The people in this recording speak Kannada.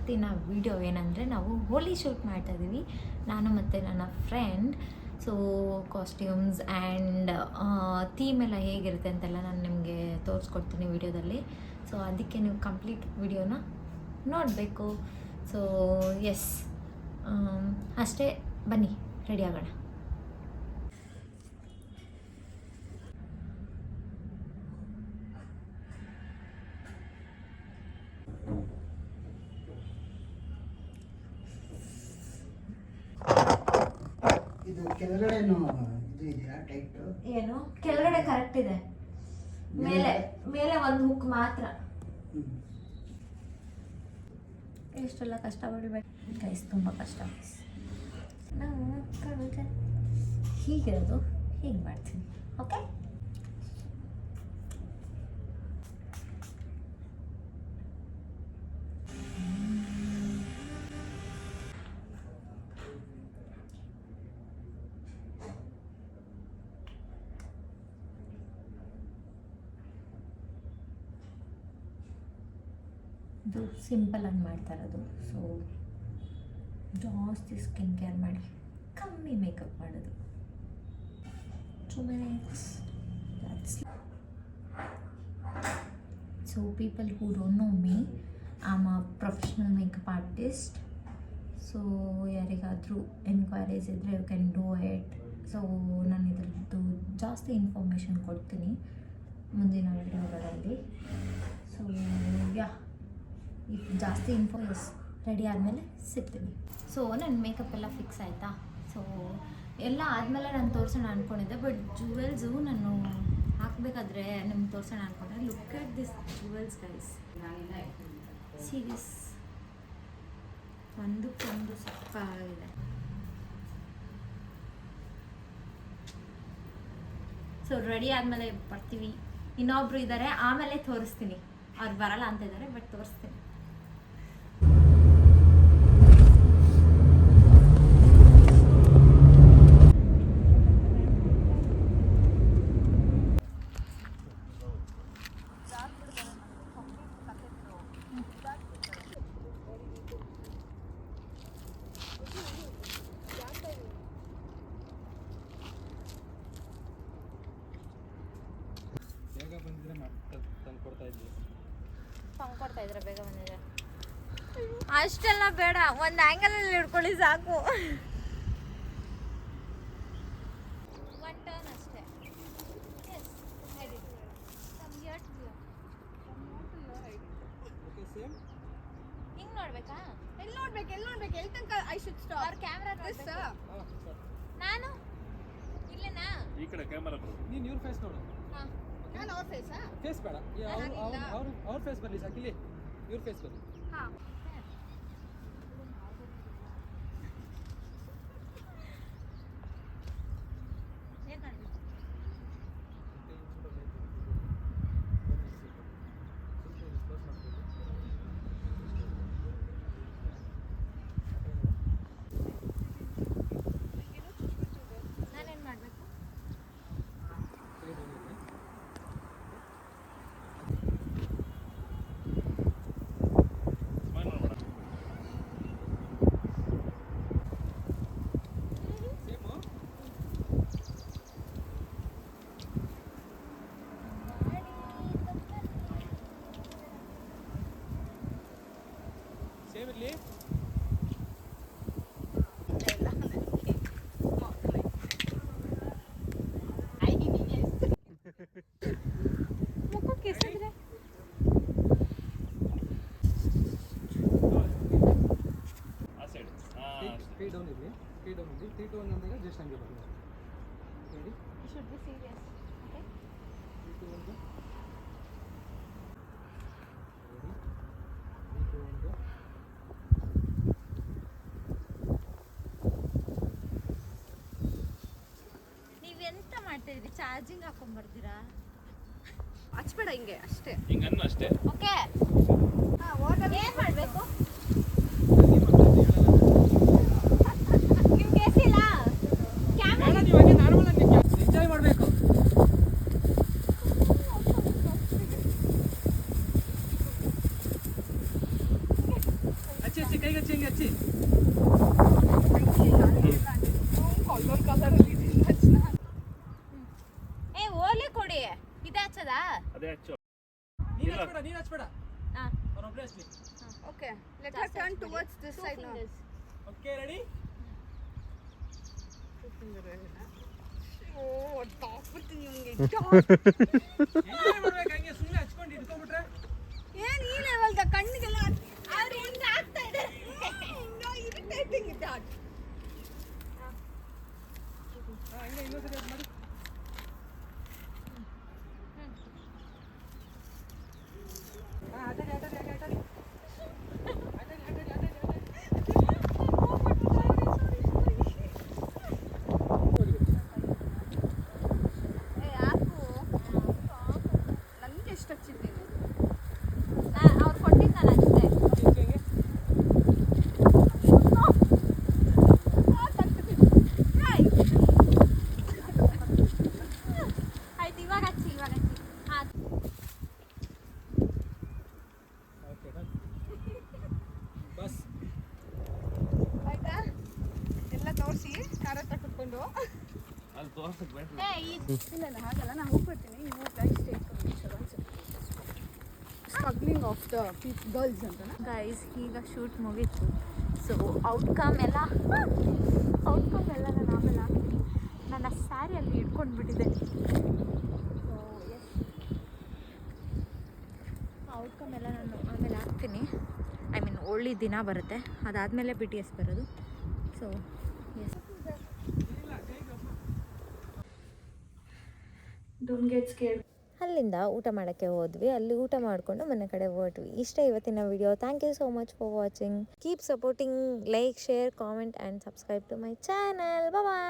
ಇವತ್ತಿನ ವಿಡಿಯೋ ಏನಂದರೆ ನಾವು ಹೋಲಿ ಶೂಟ್ ಮಾಡ್ತಾಯಿದ್ದೀವಿ ನಾನು ಮತ್ತು ನನ್ನ friend. So costumes and theme ಎಲ್ಲ ಹೇಗಿರುತ್ತೆ ಅಂತೆಲ್ಲ ನಾನು ನಿಮಗೆ ತೋರಿಸ್ಕೊಡ್ತೀನಿ ವಿಡಿಯೋದಲ್ಲಿ. ಸೊ ಅದಕ್ಕೆ ನೀವು ಕಂಪ್ಲೀಟ್ ವಿಡಿಯೋನ ನೋಡಬೇಕು. ಸೊ ಎಸ್, ಅಷ್ಟೇ, ಬನ್ನಿ ರೆಡಿ ಆಗೋಣ. ಇದು ಕೆಳಗಡೆನೂ ಇದು ಇದೆಯಾ ಟೈಟ್? ಏನು ಕೆಳಗಡೆ ಕರೆಕ್ಟ್ ಇದೆ, ಮೇಲೆ ಮೇಲೆ ಒಂದು ಹುಕ್ ಮಾತ್ರ. ಎಷ್ಟೆಲ್ಲ ಕಷ್ಟ ಪಡಬೇಕು ಗೈಸ್, ತುಂಬ ಕಷ್ಟ. ನಾವು ಹೀಗಿರೋದು ಹೀಗೆ ಮಾಡ್ತೀನಿ. ಓಕೆ, ಇದು ಸಿಂಪಲಾಗಿ ಮಾಡ್ತಾ ಇರೋದು. ಸೊ ಜಾಸ್ತಿ ಸ್ಕಿನ್ ಕೇರ್ ಮಾಡಿ ಕಮ್ಮಿ ಮೇಕಪ್ ಮಾಡೋದು. 2 minutes. That's so people who don't know me, I'm a professional makeup artist. So ಯಾರಿಗಾದರೂ ಎನ್ಕ್ವೈರೀಸ್ ಇದ್ದರೆ you can do it. So ನಾನು ಇದರದ್ದು ಜಾಸ್ತಿ ಇನ್ಫಾರ್ಮೇಷನ್ ಕೊಡ್ತೀನಿ ಮುಂದಿನ ವಿಡಿಯೋಗಳಲ್ಲಿ. ಸೊ ಯಾ, ಜಾಸ್ತಿ ಇನ್ಫೋಸ್ ರೆಡಿ ಆದಮೇಲೆ ಸಿಗ್ತೀನಿ. ಸೊ ನನ್ನ ಮೇಕಪ್ ಎಲ್ಲ ಫಿಕ್ಸ್ ಆಯಿತಾ? ಸೊ ಎಲ್ಲ ಆದಮೇಲೆ ನಾನು ತೋರಿಸೋಣ ಅಂದ್ಕೊಂಡಿದ್ದೆ, ಬಟ್ ಜುವೆಲ್ಸು ನಾನು ಹಾಕಬೇಕಾದ್ರೆ ನಿಮ್ಗೆ ತೋರಿಸೋಣ ಅಂದ್ಕೊಂಡ್ರೆ. Look at this jewels guys, serious, ಒಂದಕ್ಕೊಂದು ಸಕ್ಕತ್ತಾಗಿದೆ. ಸೊ ರೆಡಿ ಆದಮೇಲೆ ಬರ್ತೀವಿ. ಇನ್ನೊಬ್ರು ಇದ್ದಾರೆ, ಆಮೇಲೆ ತೋರಿಸ್ತೀನಿ. ಅವ್ರು ಬರಲ್ಲ ಅಂತ ಇದ್ದಾರೆ, ಬಟ್ ತೋರಿಸ್ತೀನಿ. ಕೊಡ್ತಾ ಇದ್ರೆ ಬೇಗ ಬಂದಿದೆ. ಅಷ್ಟೆಲ್ಲ ಬೇಡ, ಒಂದು ಆ್ಯಂಗಲಲ್ಲಿ ಹಿಡ್ಕೊಳ್ಳಿ ಸಾಕು. ಒನ್ ಟರ್ನ್ ಅಷ್ಟೇ. ಹಿಂಗೆ ನೋಡ್ಬೇಕಾ? ಎಲ್ಲಿ ನೋಡ್ಬೇಕು ಎಲ್ಲಿ ತನಕ ಐ ಶುಡ್ ಸ್ಟಾಪ್? ಅವ್ರ ಕ್ಯಾಮ್ರಾ ನಾನು ಇಲ್ಲೇನಾ? ಈ ಕಡೆ ಕ್ಯಾಮರಾ ಬರೋದು, ನೀನು ಇವ್ರ ಫೇಸ್ ನೋಡು. ಹಾಂ, ನಾನು ಅವ್ರ ಫೇಸಾ? ಫೇಸ್ ಬೇಡ, ಅವ್ರ ಫೇಸ್ ಬರಲಿ ಸಾಕಿಲ್ಲಿ, ಇವ್ರ ಫೇಸ್ ಬರಲಿ. ಹಾಂ, ಏನು ಮಾಡಬೇಕು? ನಾನೇನು ಮಾಡಬೇಕು? ಸೇವಿರ್ಲಿ. ಮುಖಕ್ಕೆ ಎಸೆದ್ರೆ ಆ ಸೈಡ್ ಕೈ ಡೌನ್ ಇರಲಿ, ಟಿ ಟು ಅಂದಾಗ ಜಸ್ಟ್ ಹಂಗೆ ಬರಲಿ. ಹೇಳಿ, ಶುಡ್ ಬಿ ಸೀರಿಯಸ್. ಓಕೆ, ಟಿ ಟು ಒಂದು ನೀವೆಂತ ಮಾಡ್ತಾ ಇದ್ರಿ? ಚಾರ್ಜಿಂಗ್ ಹಾಕೊಂಡ್ ಬರ್ತೀರಾ? ಹಚ್ಬೇಡ, ಹಿಂಗೆ ಅಷ್ಟೇ. ಹಿಂಗನ್ನು ಅಷ್ಟೇ. ಓಕೆ, ಏನ್ ಮಾಡ್ಬೇಕು? ನಿಮ್ಗೆ ಎಸಿಲ್ಲ ಕ್ಯಾಮ್ರಾ? ನೀವು ಹಾಗೆ ನಾರ್ಮಲ್ ಆಗಿ ಎಂಜಾಯ್ ಮಾಡಬೇಕು. ಹಚ್ಚಿ ಏ ಓಲೆ ಕೊಡಿ ಇದೆ ಹಚ್ಚದ ಅದೇ ಹಚ್ಚು. ನೀನ್ ಹಚ್ಬೇಡ ಹಾ ಅವ್ರೊಬ್ಳೆ ಹಚ್ಲಿ. Okay let her turn towards this side now okay ready? ಓ ತಾಪತ್ತೀನಿ ನಿಮಗೆ ಎಂಜಾಯ್ ಮಾಡ್ಬೇಕು ಹಂಗೆ ಸುಮ್ಮನೆ ಹಚ್ಕೊಂಡು ಇಟ್ಕೊಂಡ್ಬಿಟ್ರೆ ಏನ್ ಈ ಲೆವೆಲ್ದ ಕಣ್ಣಿಗೆಲ್ಲ ಅವ್ರು ಹೆಂಗ್ ಆಗ್ತಾ ಇದೆ ಇರಿಟೇಟಿಂಗ್ ಇಟ್ ಆಟ್ ಹಂಗೆ ಇನ್ನೊಂದ್ಸರಿ ಅದು ಮಾಡಿ. ಆಟಾಡಿ ಆಟಾಡಿ ಆಟಾಡಿ ಆಟಾಡಿ ಆಟಾಡಿ ಆಟಾಡಿ ಆಟಾಡಿ ನನಗೆ ಎಷ್ಟು ಹಚ್ಚಿದ್ದೀನಿ ಅವ್ರು ಕೊಟ್ಟಿದ್ದಾನೆ ಅಷ್ಟೇ. ಆಯ್ತು ಇವಾಗ ಹಚ್ಚಿ ಹಾಂ ಓಕೆ ಬಸ್ ಆಯ್ತಾ ಎಲ್ಲ ತೋರಿಸಿ ಕಾರ ಹತ್ರ ಕುತ್ಕೊಂಡು ಅಲ್ಲಿ ತೋರ್ಸಕ್ ಬೇಡ. ಇಲ್ಲ ಇಲ್ಲ ಹಾಗಲ್ಲ ನಾನು ಹೋಗ್ಬಿಡ್ತೀನಿ ನೀವು guys struggling of the girls ಅಂತನಾ ಗೈಸ್ ಈಗ ಶೂಟ್ ಮುಗೀತು. ಸೊ ಔಟ್ಕಮ್ ಎಲ್ಲ ನಾನು ಆಮೇಲೆ ಹಾಕ್ತೀನಿ. ನನ್ನ ಸ್ಯಾರಿ ಅಲ್ಲಿ ಇಟ್ಕೊಂಡು ಬಿಟ್ಟಿದೆ. ಸೊ ಎಸ್ ಔಟ್ಕಮ್ ಎಲ್ಲ ನಾನು ಆಮೇಲೆ ಹಾಕ್ತೀನಿ. ಐ ಮೀನ್ ಒಳ್ಳೆ ದಿನ ಬರುತ್ತೆ, ಅದಾದಮೇಲೆ BTS ಬರೋದು. So yes don't get scared. ಅಲ್ಲಿಂದ ಊಟ ಮಾಡೋಕ್ಕೆ ಹೋದ್ವಿ. ಅಲ್ಲಿ ಊಟ ಮಾಡಿಕೊಂಡು ಮನೆ ಕಡೆ ಹೊರಟ್ವಿ. ಇಷ್ಟೇ ಇವತ್ತಿನ video. Thank you so much for watching. Keep supporting, like, share, comment and subscribe to my channel. Bye.